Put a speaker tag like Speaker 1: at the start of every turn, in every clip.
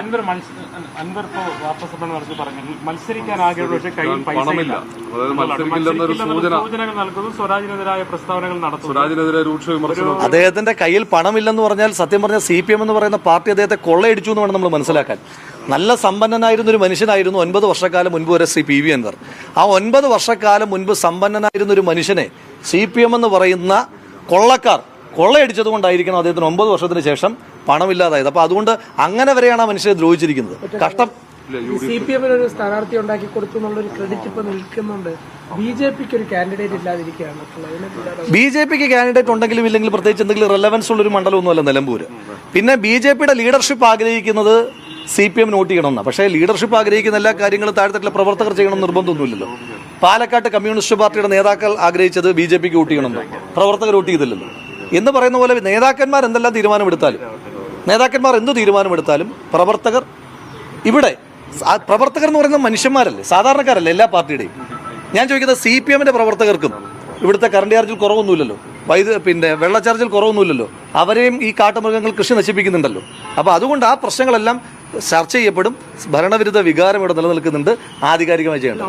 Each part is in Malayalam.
Speaker 1: അൻവർ ഇപ്പോൾ വാർത്താസമ്മേളനം നടത്തി പറഞ്ഞു മത്സരിക്കാൻ ആഗ്രഹമുള്ള പക്ഷേ കയ്യിൽ പണമില്ല, സൂചനകൾ നൽകുന്നു, സ്വരാജിനെതിരായ പ്രസ്താവനകൾ നടത്തുന്നു, സ്വരാജിനെതിരെ രൂക്ഷ വിമർശനം.
Speaker 2: അദ്ദേഹത്തിന്റെ കയ്യിൽ പണമില്ലെന്ന് പറഞ്ഞാൽ സത്യം പറഞ്ഞ CPM എന്ന് പറയുന്ന പാർട്ടി അദ്ദേഹത്തെ കൊള്ളയടിച്ചു എന്ന് വേണം നമ്മൾ മനസ്സിലാക്കാൻ. നല്ല സമ്പന്നനായിരുന്ന ഒരു മനുഷ്യനായിരുന്നു 9 വർഷക്കാലം മുൻപ് വരെ ശ്രീ PV അൻവർ. ആ 9 വർഷക്കാലം മുൻപ് സമ്പന്നനായിരുന്ന ഒരു മനുഷ്യനെ CPM എന്ന് പറയുന്ന കൊള്ളക്കാർ കൊള്ളയടിച്ചത് കൊണ്ടായിരിക്കണം അദ്ദേഹത്തിന് 9 വർഷത്തിന് ശേഷം പണമില്ലാതായത്. അപ്പൊ അതുകൊണ്ട് അങ്ങനെ വരെയാണ് ആ മനുഷ്യരെ ദ്രോഹിച്ചിരിക്കുന്നത്. കഷ്ടം.
Speaker 3: CPM ഒരു സ്ഥാനാർത്ഥി ഉണ്ടാക്കി കൊടുത്തു എന്നുള്ളൊരു ക്രെഡിറ്റ് ഇപ്പൊ നിൽക്കുന്നുണ്ട്. BJPക്ക് ഒരു കാൻഡിഡേറ്റ് ഇല്ലാതിരിക്കുകയാണ്.
Speaker 2: BJPക്ക് കാൻഡിഡേറ്റ് ഉണ്ടെങ്കിലും ഇല്ലെങ്കിലും പ്രത്യേകിച്ച് എന്തെങ്കിലും റെലവൻസ് ഉള്ളൊരു മണ്ഡലമൊന്നുമല്ല നിലമ്പൂര്. പിന്നെ BJPയുടെ ലീഡർഷിപ്പ് ആഗ്രഹിക്കുന്നത് CPM നോട്ട് ചെയ്യണമെന്നാണ്. പക്ഷേ ലീഡർഷിപ്പ് ആഗ്രഹിക്കുന്ന എല്ലാ കാര്യങ്ങളും താഴെത്തട്ടിലെ പ്രവർത്തകർ ചെയ്യണം നിർബന്ധമൊന്നുമില്ലല്ലോ. പാലക്കാട്ട് കമ്മ്യൂണിസ്റ്റ് പാർട്ടിയുടെ നേതാക്കൾ ആഗ്രഹിച്ചത് BJPക്ക് വോട്ട് ചെയ്യണമെന്നോ, പ്രവർത്തകർ വോട്ട് ചെയ്തില്ലല്ലോ. എന്ന് പറയുന്ന പോലെ നേതാക്കന്മാർ എന്തെല്ലാം തീരുമാനമെടുത്താലും, നേതാക്കന്മാർ എന്ത് തീരുമാനമെടുത്താലും പ്രവർത്തകർ ഇവിടെ പ്രവർത്തകർ എന്ന് പറയുന്നത് മനുഷ്യന്മാരല്ലേ, സാധാരണക്കാരല്ലേ എല്ലാ പാർട്ടിയുടെയും. ഞാൻ ചോദിക്കുന്നത് CPMന്റെ പ്രവർത്തകർക്കും ഇവിടുത്തെ കറണ്ട് ചാർജിൽ കുറവൊന്നുമില്ലല്ലോ, പിന്നെ വെള്ള ചാർജിൽ കുറവൊന്നുമില്ലല്ലോ. അവരെയും ഈ കാട്ടുമൃഗങ്ങൾ കൃഷി നശിപ്പിക്കുന്നുണ്ടല്ലോ. അപ്പോൾ അതുകൊണ്ട് ആ പ്രശ്നങ്ങളെല്ലാം ചർച്ച ചെയ്യപ്പെടും. ഭരണവിരുദ്ധ വികാരം ഇവിടെ നിലനിൽക്കുന്നുണ്ട്. ആധികാരികമായി ചെയ്യണം.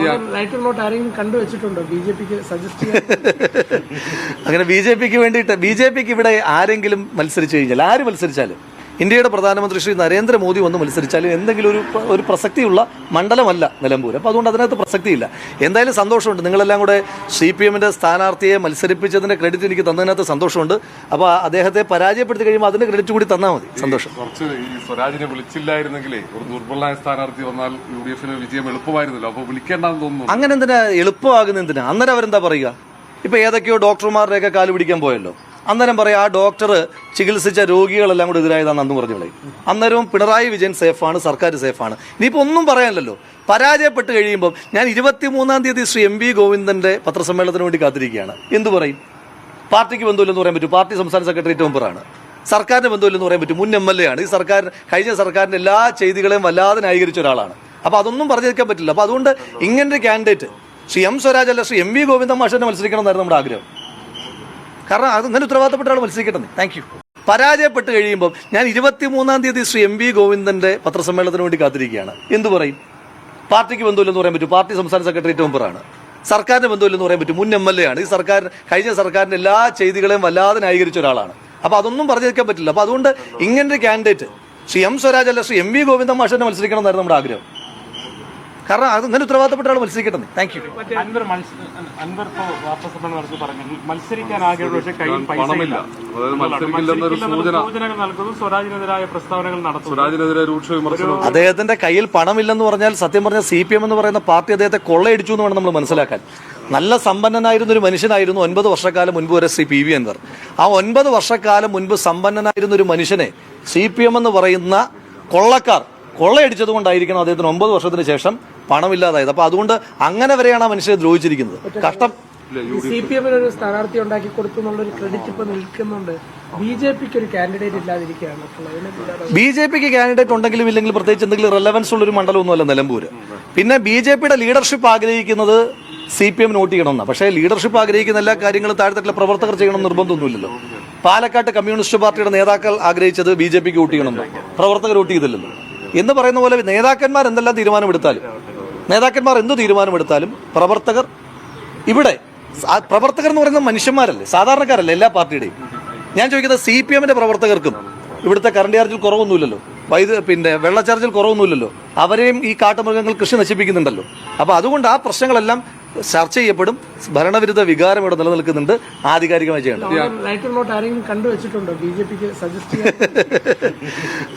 Speaker 2: അങ്ങനെ BJPക്ക് ഇവിടെ ആരെങ്കിലും മത്സരിച്ചു കഴിഞ്ഞാൽ, ആര് മത്സരിച്ചാലും, ഇന്ത്യയുടെ പ്രധാനമന്ത്രി ശ്രീ നരേന്ദ്രമോദി വന്ന് മത്സരിച്ചാലും എന്തെങ്കിലും ഒരു പ്രസക്തിയുള്ള മണ്ഡലമല്ല നിലമ്പൂർ. അപ്പോൾ അതുകൊണ്ട് അതിനകത്ത് പ്രസക്തിയില്ല. എന്തായാലും സന്തോഷമുണ്ട്. നിങ്ങളെല്ലാം കൂടെ CPMന്റെ സ്ഥാനാർത്ഥിയെ മത്സരിപ്പിച്ചതിന്റെ ക്രെഡിറ്റ് എനിക്ക് തന്നതിനകത്ത് സന്തോഷമുണ്ട്. അപ്പോൾ അദ്ദേഹത്തെ പരാജയപ്പെടുത്തി കഴിയുമ്പോൾ അതിന്റെ ക്രെഡിറ്റ് കൂടി തന്നാൽ മതി. സന്തോഷം.
Speaker 1: കുറച്ച് ഈ സ്വരാജിനെ വിളിച്ചില്ലായിരുന്നെങ്കിലേ ഒരു ദുർബലമായ സ്ഥാനാർത്ഥി വന്നാൽ UDF വിജയം എളുപ്പമായിരുന്നല്ലോ. അപ്പോൾ വിളിക്കേണ്ടെന്ന് തോന്നുന്നു.
Speaker 2: അങ്ങനെ എന്തിനാ എളുപ്പമാകുന്ന എന്തിനാ? അന്നേരം അവരെന്താ പറയുക? ഇപ്പൊ ഏതൊക്കെയോ ഡോക്ടർമാരുടെയൊക്കെ കാല് പിടിക്കാൻ പോയല്ലോ. അന്നേരം പറയാം ആ ഡോക്ടർ ചികിത്സിച്ച രോഗികളെല്ലാം കൂടെ എതിരായതാണെന്ന് അന്ന് പറഞ്ഞു കളയും. അന്നേരവും പിണറായി വിജയൻ സേഫാണ്, സർക്കാർ സേഫാണ്. ഇനിയിപ്പോൾ ഒന്നും പറയാനല്ലോ. പരാജയപ്പെട്ട് കഴിയുമ്പോൾ ഞാൻ 23-ാം തീയതി ശ്രീ MV ഗോവിന്ദന്റെ പത്രസമ്മേളനത്തിന് വേണ്ടി കാത്തിരിക്കുകയാണ്. എന്തു പറയും? പാർട്ടിക്ക് ബന്ധമില്ലെന്ന് പറയാൻ പറ്റും. പാർട്ടി സംസ്ഥാന സെക്രട്ടേറിയറ്റ് മെമ്പറാണ്. സർക്കാരിന് ബന്ധമില്ലെന്ന് പറയാൻ പറ്റും. മുൻ MLA ആണ്. ഈ കഴിഞ്ഞ സർക്കാരിന്റെ എല്ലാ ചെയ്തികളെയും വല്ലാതെ ന്യായീകരിച്ച ഒരാളാണ്. അപ്പോൾ അതൊന്നും പറഞ്ഞിരിക്കാൻ പറ്റില്ല. അപ്പോൾ അതുകൊണ്ട് ഇങ്ങനൊരു കാൻഡിഡേറ്റ് ശ്രീ M സ്വരാജ് അല്ല, ശ്രീ MV ഗോവിന്ദൻ മാഷിനെ മത്സരിക്കണം എന്നായിരുന്നു നമ്മുടെ ആഗ്രഹം. കാരണം അത് അങ്ങനെ ഉത്തരവാദിത്തപ്പെട്ട ആൾ മത്സരിക്കട്ടെ. Thank U. പരാജയപ്പെട്ട് കഴിയുമ്പോൾ ഞാൻ 23-ാം തീയതി ശ്രീ MV ഗോവിന്ദന്റെ പത്രസമ്മേളനത്തിന് വേണ്ടി കാത്തിരിക്കുകയാണ്. എന്തു പറയും? പാർട്ടിക്ക് ബന്ധമില്ലെന്ന് പറയാൻ പറ്റും. പാർട്ടി സംസ്ഥാന സെക്രട്ടേറിയറ്റ് മെമ്പറാണ്. സർക്കാരിന് ബന്ധമില്ലെന്ന് പറയാൻ പറ്റും. മുൻ MLA ആണ്. ഈ കഴിഞ്ഞ സർക്കാരിന്റെ എല്ലാ ചെയ്തികളെയും വല്ലാതെ ന്യായീകരിച്ച ഒരാളാണ്. അപ്പോൾ അതൊന്നും പറഞ്ഞിരിക്കാൻ പറ്റില്ല. അപ്പോൾ അതുകൊണ്ട് ഇങ്ങനൊരു കാൻഡിഡേറ്റ് ശ്രീ M സ്വരാജ് അല്ല, ശ്രീ MV ഗോവിന്ദൻ മാഷിനെ മത്സരിക്കണം എന്നായിരുന്നു നമ്മുടെ ആഗ്രഹം. കാരണം അത് അങ്ങനെ ഉത്തരവാദിത്തപ്പെട്ട ആൾ മത്സരിക്കട്ടെ. Thank you.
Speaker 1: അൻവർ ഇപ്പോൾ വാർത്താസമ്മേളനം നടത്തി പറഞ്ഞു മത്സരിക്കാൻ ആഗ്രഹമുള്ള പക്ഷേ കയ്യിൽ പണമില്ല, സൂചനകൾ നൽകുന്നു, സ്വരാജിനെതിരായ പ്രസ്താവനകൾ നടത്തുന്നു, സ്വരാജിനെതിരെ രൂക്ഷ വിമർശനം.
Speaker 2: അദ്ദേഹത്തിന്റെ കയ്യിൽ പണമില്ലെന്ന് പറഞ്ഞാൽ സത്യം പറഞ്ഞ CPM എന്ന് പറയുന്ന പാർട്ടി അദ്ദേഹത്തെ കൊള്ളയടിച്ചു എന്ന് വേണം നമ്മൾ മനസ്സിലാക്കാൻ. നല്ല സമ്പന്നനായിരുന്ന ഒരു മനുഷ്യനായിരുന്നു 9 വർഷക്കാലം മുൻപ് വരെ ശ്രീ PV അൻവർ. ആ 9 വർഷക്കാലം മുൻപ് സമ്പന്നനായിരുന്ന ഒരു മനുഷ്യനെ CPM എന്ന് പറയുന്ന കൊള്ളക്കാർ കൊള്ളയടിച്ചത് കൊണ്ടായിരിക്കണം അദ്ദേഹത്തിന് 9 വർഷത്തിന് ശേഷം പണമില്ലാതായത്. അപ്പൊ അതുകൊണ്ട് അങ്ങനെ വരെയാണ് ആ മനുഷ്യരെ ദ്രോഹിച്ചിരിക്കുന്നത്. കഷ്ടം.
Speaker 3: CPM ഒരു സ്ഥാനാർത്ഥി ഉണ്ടാക്കി കൊടുത്തു എന്നുള്ളൊരു ക്രെഡിറ്റ് ഇപ്പൊ നിൽക്കുന്നുണ്ട്. BJPക്ക് ഒരു കാൻഡിഡേറ്റ് ഇല്ലാതിരിക്കുകയാണ്.
Speaker 2: BJPക്ക് കാൻഡിഡേറ്റ് ഉണ്ടെങ്കിലും ഇല്ലെങ്കിലും പ്രത്യേകിച്ച് എന്തെങ്കിലും റെലവൻസ് ഉള്ളൊരു മണ്ഡലമൊന്നുമല്ല നിലമ്പൂര്. പിന്നെ BJPയുടെ ലീഡർഷിപ്പ് ആഗ്രഹിക്കുന്നത് CPM നോട്ട് ചെയ്യണമെന്നാണ്. പക്ഷേ ലീഡർഷിപ്പ് ആഗ്രഹിക്കുന്ന എല്ലാ കാര്യങ്ങളും താഴെത്തട്ടിലെ പ്രവർത്തകർ ചെയ്യണം നിർബന്ധമൊന്നുമില്ലല്ലോ. പാലക്കാട്ട് കമ്മ്യൂണിസ്റ്റ് പാർട്ടിയുടെ നേതാക്കൾ ആഗ്രഹിച്ചത് BJPക്ക് വോട്ട് ചെയ്യണമെന്നോ, പ്രവർത്തകർ വോട്ട് ചെയ്തില്ലല്ലോ. എന്ന് പറയുന്ന പോലെ നേതാക്കന്മാർ എന്തെല്ലാം തീരുമാനമെടുത്താലും, നേതാക്കന്മാർ എന്ത് തീരുമാനമെടുത്താലും പ്രവർത്തകർ ഇവിടെ പ്രവർത്തകർ എന്ന് പറയുന്നത് മനുഷ്യന്മാരല്ലേ, സാധാരണക്കാരല്ലേ എല്ലാ പാർട്ടിയുടെയും. ഞാൻ ചോദിക്കുന്നത് CPMന്റെ പ്രവർത്തകർക്കും ഇവിടുത്തെ കറണ്ട് ചാർജിൽ കുറവൊന്നുമില്ലല്ലോ, പിന്നെ വെള്ള ചാർജിൽ കുറവൊന്നുമില്ലല്ലോ. അവരെയും ഈ കാട്ടുമൃഗങ്ങൾ കൃഷി നശിപ്പിക്കുന്നുണ്ടല്ലോ. അപ്പോൾ അതുകൊണ്ട് ആ പ്രശ്നങ്ങളെല്ലാം ചർച്ച ചെയ്യപ്പെടും. ഭരണവിരുദ്ധ വികാരം ഇവിടെ നിലനിൽക്കുന്നുണ്ട്. ആധികാരികമായി ചെയ്യണം.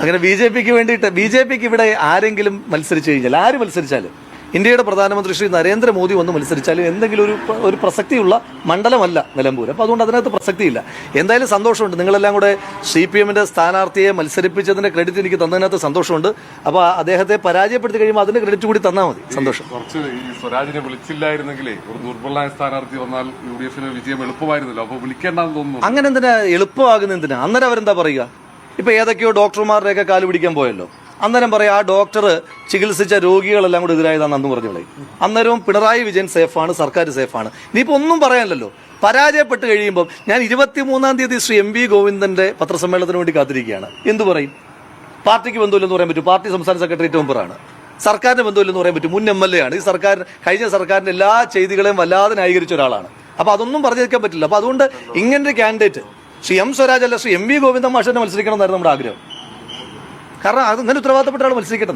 Speaker 2: അങ്ങനെ BJPക്ക് ഇവിടെ ആരെങ്കിലും മത്സരിച്ചു കഴിഞ്ഞാൽ, ആര് മത്സരിച്ചാലും, ഇന്ത്യയുടെ പ്രധാനമന്ത്രി ശ്രീ നരേന്ദ്രമോദി വന്ന് മത്സരിച്ചാലും എന്തെങ്കിലും ഒരു പ്രസക്തിയുള്ള മണ്ഡലമല്ല നിലമ്പൂർ. അപ്പോൾ അതുകൊണ്ട് അതിനകത്ത് പ്രസക്തിയില്ല. എന്തായാലും സന്തോഷമുണ്ട്. നിങ്ങളെല്ലാം കൂടെ CPMന്റെ സ്ഥാനാർത്ഥിയെ മത്സരിപ്പിച്ചതിന്റെ ക്രെഡിറ്റ് എനിക്ക് തന്നതിനകത്ത് സന്തോഷമുണ്ട്. അപ്പോൾ അദ്ദേഹത്തെ പരാജയപ്പെടുത്തി കഴിയുമ്പോൾ അതിന്റെ ക്രെഡിറ്റ് കൂടി തന്നാൽ മതി. സന്തോഷം.
Speaker 1: കുറച്ച് ഈ സ്വരാജിനെ വിളിച്ചില്ലായിരുന്നെങ്കിലേ ഒരു ദുർബലമായ സ്ഥാനാർത്ഥി വന്നാൽ UDF വിജയം എളുപ്പമായിരുന്നല്ലോ. അപ്പോൾ വിളിക്കേണ്ടെന്ന് തോന്നുന്നു.
Speaker 2: അങ്ങനെ എന്തിനാ എളുപ്പമാകുന്ന എന്തിനാ? അന്നേരം അവരെന്താ പറയുക? ഇപ്പൊ ഏതൊക്കെയോ ഡോക്ടർമാരുടെയൊക്കെ കാല് പിടിക്കാൻ പോയല്ലോ. അന്നേരം പറയാം ആ ഡോക്ടർ ചികിത്സിച്ച രോഗികളെല്ലാം കൂടെ എതിരായതാണെന്ന് അന്ന് പറഞ്ഞു കളയും. അന്നേരവും പിണറായി വിജയൻ സേഫാണ്, സർക്കാർ സേഫാണ്. ഇനിയിപ്പോൾ ഒന്നും പറയാനല്ലോ. പരാജയപ്പെട്ട് കഴിയുമ്പോൾ ഞാൻ 23-ാം തീയതി ശ്രീ MV ഗോവിന്ദന്റെ പത്രസമ്മേളനത്തിന് വേണ്ടി കാത്തിരിക്കുകയാണ്. എന്തു പറയും? പാർട്ടിക്ക് ബന്ധമില്ലെന്ന് പറയാൻ പറ്റും. പാർട്ടി സംസ്ഥാന സെക്രട്ടേറിയറ്റ് മെമ്പറാണ്. സർക്കാരിന് ബന്ധമില്ലെന്ന് പറയാൻ പറ്റും. മുൻ MLA ആണ്. ഈ സർക്കാർ കഴിഞ്ഞ സർക്കാരിന്റെ എല്ലാ ചെയ്തികളെയും വല്ലാതെ ന്യായീകരിച്ച ഒരാളാണ്. അപ്പോൾ അതൊന്നും പറഞ്ഞു വെക്കാൻ പറ്റില്ല. അപ്പോൾ അതുകൊണ്ട് ഇങ്ങനൊരു കാൻഡിഡേറ്റ് ശ്രീ M. സ്വരാജ് അല്ല ശ്രീ MV ഗോവിന്ദൻ മാഷിനെ മത്സരിക്കണം എന്നായിരുന്നു നമ്മുടെ ആഗ്രഹം. കാരണം അത് ഇങ്ങനെ ഉത്തരവാദിത്തപ്പെട്ട ആൾ മത്സരിക്കട്ടെ.